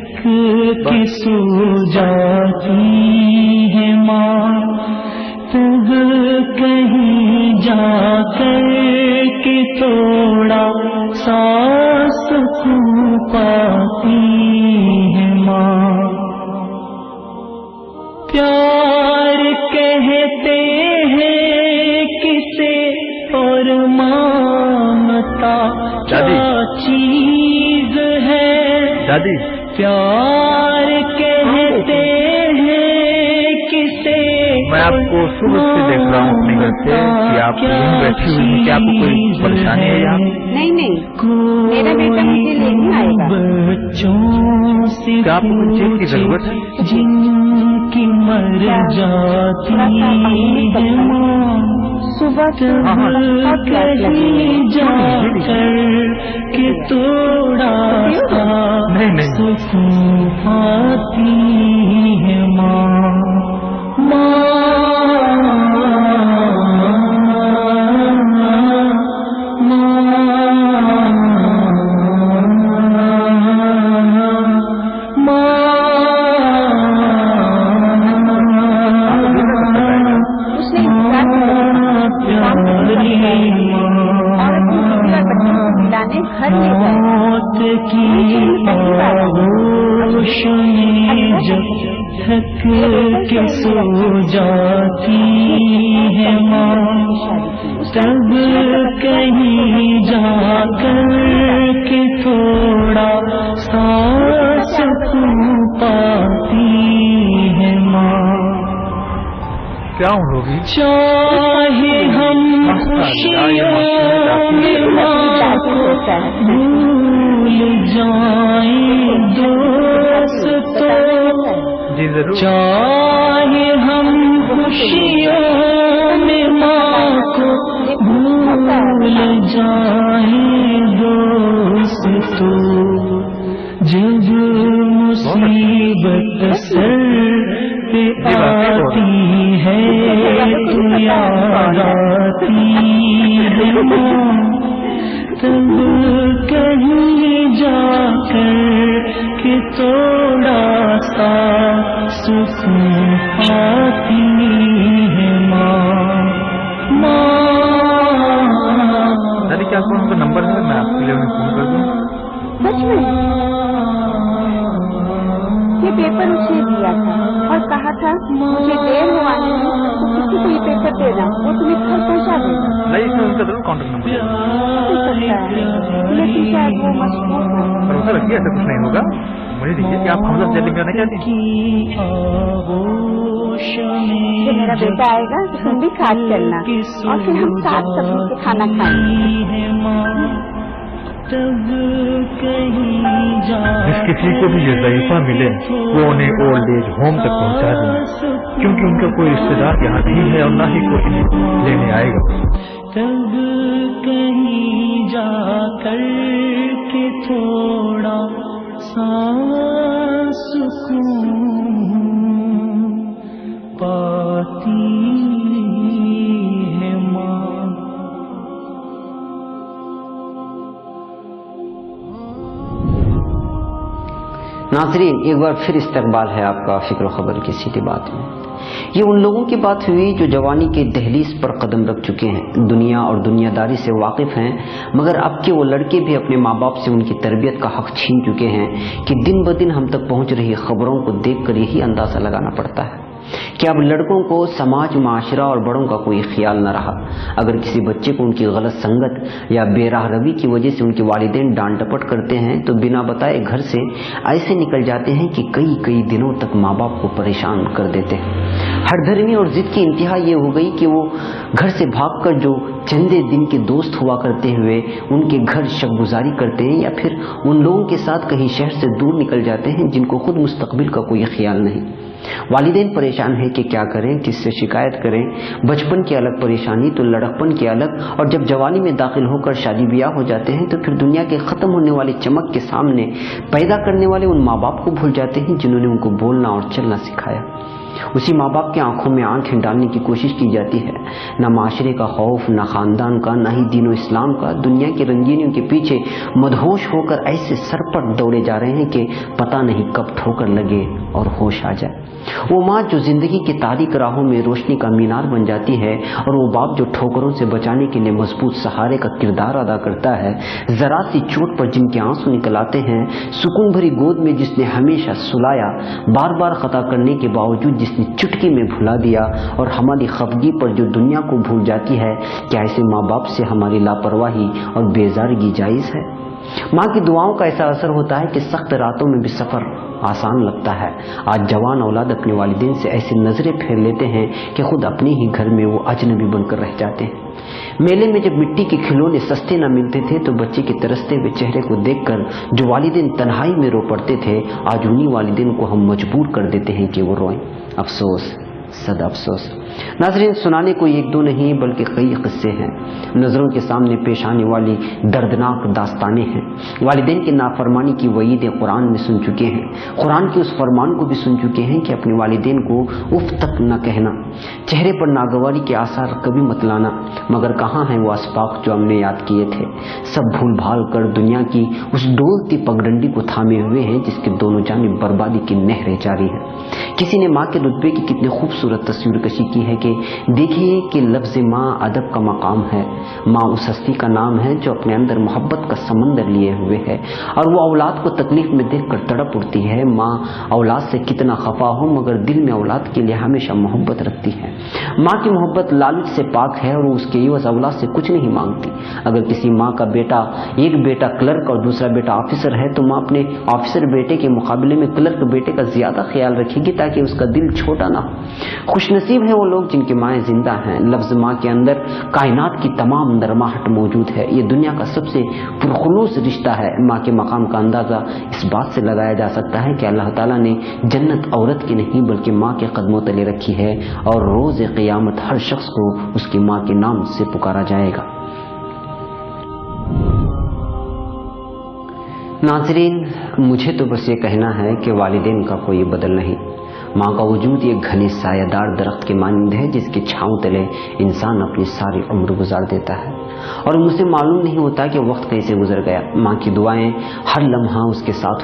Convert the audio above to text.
تھک کے سو جاتی ہے ماں، تب کہیں جا کر کے تھوڑا سا سکون پاتی ہے ماں۔ پیار کہتے ہیں کسے اور مامتا کیا چیز ہے، دادی پیار کہتے ہیں کسے، میں آپ کو صبح سے دیکھ رہا ہوں اپنے گھر سے کہ آپ یہیں بیٹھی ہوئی ہیں، کیا آپ کو کوئی پریشانی ہے یہاں؟ نہیں میرا بیٹا مجھے لینے آئے گا۔ بچوں سے کیا آپ کو کوئی چیز کی ضرورت ہے؟ جن کی مر جاتی ہے ماں، صبح تب کہیں جا کر کے تھوڑا سا سکون پاتی ہے ماں۔ موت کی آغوش میں جب تھک کے سو جاتی ہے ماں، تب کہیں جا کر کے تھوڑا سا سکون پاتی ہے ماں۔ کیا ہوگی؟ چاہے ہم خوشیوں میں ماں کو بھول جائیں دوستو، جی ضرور، چاہے ہم خوشیوں میں ماں کو بھول جائیں دوستو، جب مصیبت سر پہ آتی ہے تو یاد آتی ہے ماں، تب کہیں جا کر کے تھوڑا سا سکون پاتی ہے ماں۔ دادی کیا آپ کا نمبر ہے؟ میں آپ کے لیے فون کر دوں۔ سچ میں یہ پیپر اسے دیا تھا اور کہا تھا مجھے دیر ہو آنے میں تو کسی کو یہ پیپر دینا، وہ تمہیں گھر پہنچا دے گا۔ نہیں، اس میں ان کا ضرور کانٹیکٹ نمبر ہے، ہو سکتا ہے لیکن شاید وہ مشہور ہو۔ بھروسہ رکھیے ایسا کچھ نہیں ہوگا، مجھے دیکھیے کہ آپ حمزہ جیل میں آنا چاہتی ہیں۔ جب میرا بیٹا آئے گا تو تم بھی ساتھ چلنا اور پھر ہم ساتھ سب مل کے کھانا کھائیں گے۔ جس کسی کو بھی یہ ضعیفہ ملے وہ انہیں اولڈ ایج ہوم تک پہنچا دیں، کیونکہ ان کا کوئی رشتے دار یہاں نہیں ہے اور نہ ہی کوئی انہیں لینے آئے گا۔ تب کہیں جا کر کے تھوڑا سا سکون پاتی ہے ماں۔ ناظرین، ایک بار پھر استقبال ہے آپ کا فکر و خبر کی سیدھی بات میں۔ یہ ان لوگوں کی بات ہوئی جو جوانی کے دہلیز پر قدم رکھ چکے ہیں، دنیا اور دنیا داری سے واقف ہیں، مگر اب کے وہ لڑکے بھی اپنے ماں باپ سے ان کی تربیت کا حق چھین چکے ہیں کہ دن بدن ہم تک پہنچ رہی خبروں کو دیکھ کر یہی اندازہ لگانا پڑتا ہے کہ اب لڑکوں کو سماج، معاشرہ اور بڑوں کا کوئی خیال نہ رہا۔ اگر کسی بچے کو ان کی غلط سنگت یا بے راہ روی کی وجہ سے ان کے والدین ڈانٹ ڈپٹ کرتے ہیں تو بنا بتائے گھر سے ایسے نکل جاتے ہیں کہ کئی دنوں تک ماں باپ کو پریشان کر دیتے ہیں۔ ہر دھرمی اور ضد کی انتہا یہ ہو گئی کہ وہ گھر سے بھاگ کر جو چندے دن کے دوست ہوا کرتے ہوئے ان کے گھر شب گزاری کرتے ہیں یا پھر ان لوگوں کے ساتھ کہیں شہر سے دور نکل جاتے ہیں جن کو خود مستقبل کا کوئی خیال نہیں۔ والدین پریشان ہیں کہ کیا کریں، کس سے شکایت کریں۔ بچپن کی الگ پریشانی تو لڑکپن کی الگ، اور جب جوانی میں داخل ہو کر شادی بیاہ ہو جاتے ہیں تو پھر دنیا کے ختم ہونے والی چمک کے سامنے پیدا کرنے والے ان ماں باپ کو بھول جاتے ہیں جنہوں نے ان کو بولنا اور چلنا سکھایا۔ उसी माँ बाप की आंखों में आंखें डालने की कोशिश की जाती है। न माशरे का खौफ, न खानदान का, न ही दीन इस्लाम का। दुनिया की रंगीनियों के पीछे मदहोश होकर ऐसे सरपट दौड़े जा रहे हैं कि पता नहीं कब ठोकर लगे और होश आ जाए। वो माँ जो जिंदगी की तारीक राहों में रोशनी का मीनार बन जाती है, और वो बाप जो ठोकरों से बचाने के लिए मजबूत सहारे का किरदार अदा करता है। जरा सी चोट पर जिनके आंसू निकल आते हैं, सुकून भरी गोद में जिसने हमेशा सुलाया, बार बार खता करने के बावजूद जिसने चुटकी में भुला दिया, और हमारी खफगी पर जो दुनिया को भूल जाती है। क्या ऐसे माँ बाप से हमारी लापरवाही और बेजारगी जायज है? माँ की दुआओं का ऐसा असर होता है कि सख्त रातों में भी सफर आसान लगता है। आज जवान औलाद अपने वालिदैन से ऐसी नजरें फेर लेते हैं कि खुद अपने ही घर में वो अजनबी बनकर रह जाते हैं। मेले में जब मिट्टी के खिलौने सस्ते न मिलते थे तो बच्चे के तरसते हुए चेहरे को देखकर जो वालिदैन तन्हाई में रो पड़ते थे, आज उन्हीं वालिदैन को हम मजबूर कर देते हैं कि वो रोएं। अफसोस, सदा अफसोस। नाज़रीन, सुनाने को एक दो नहीं बल्कि कई किस्से हैं। नज़रों के सामने पेश आने वाली दर्दनाक दास्तानें हैं। वालिदैन की नाफरमानी की वईदें कुरान में सुन चुके हैं। कुरान के उस फरमान को भी सुन चुके हैं कि अपने वालिदैन को उफ तक न कहना, चेहरे पर नागवारी के आसार कभी मत लाना। मगर कहाँ हैं वो अस्बाक जो हमने याद किए थे? सब भूल भाल कर दुनिया की उस डोलती पगडंडी को थामे हुए हैं जिसके दोनों जानिब बर्बादी की नहरें जारी है। किसी ने माँ के रुतबे की कितनी खूबसूरत तस्वीर कशी की है कि देखिए कि लफ्ज़ माँ अदब का मकाम है। माँ उस हस्ती का नाम है जो अपने अंदर मोहब्बत का समंदर लिए हुए है, और वो औलाद को तकलीफ में देखकर तड़प उठती है। माँ औलाद से कितना खफा हो मगर दिल में औलाद के लिए हमेशा मोहब्बत रखती है। माँ की मोहब्बत लालच से पाक है और उसके एवज औलाद से कुछ नहीं मांगती। अगर किसी माँ का बेटा, एक बेटा क्लर्क और दूसरा बेटा ऑफिसर है, तो माँ अपने ऑफिसर बेटे के मुकाबले में क्लर्क बेटे का ज्यादा ख्याल रखेगी ताकि उसका दिल छोटा ना हो। खुशनसीब है वो लोग जिनकी माएँ जिंदा हैं। लफ्ज़ माँ के अंदर कायनात की तमाम नरमाहट मौजूद है। ये दुनिया का सबसे पुरखुलूस रिश्ता है। माँ के मकाम का अंदाज़ा इस बात से लगाया जा सकता है कि अल्लाह ताला ने जन्नत औरत की नहीं बल्कि माँ के कदमों तले रखी है, और रोज़ क़यामत हर शख्स को उसकी माँ के नाम से पुकारा जाएगा। नाज़रीन, मुझे तो बस ये कहना है कि वालिदैन का कोई बदल नहीं। माँ का वजूद एक घने सायादार दरख्त के मानंद है जिसके छांव तले इंसान अपनी सारी उम्र गुजार देता है, और मुझे मालूम नहीं होता कि वक्त कैसे गुजर गया। माँ की दुआएं हर लम्हा उसके साथ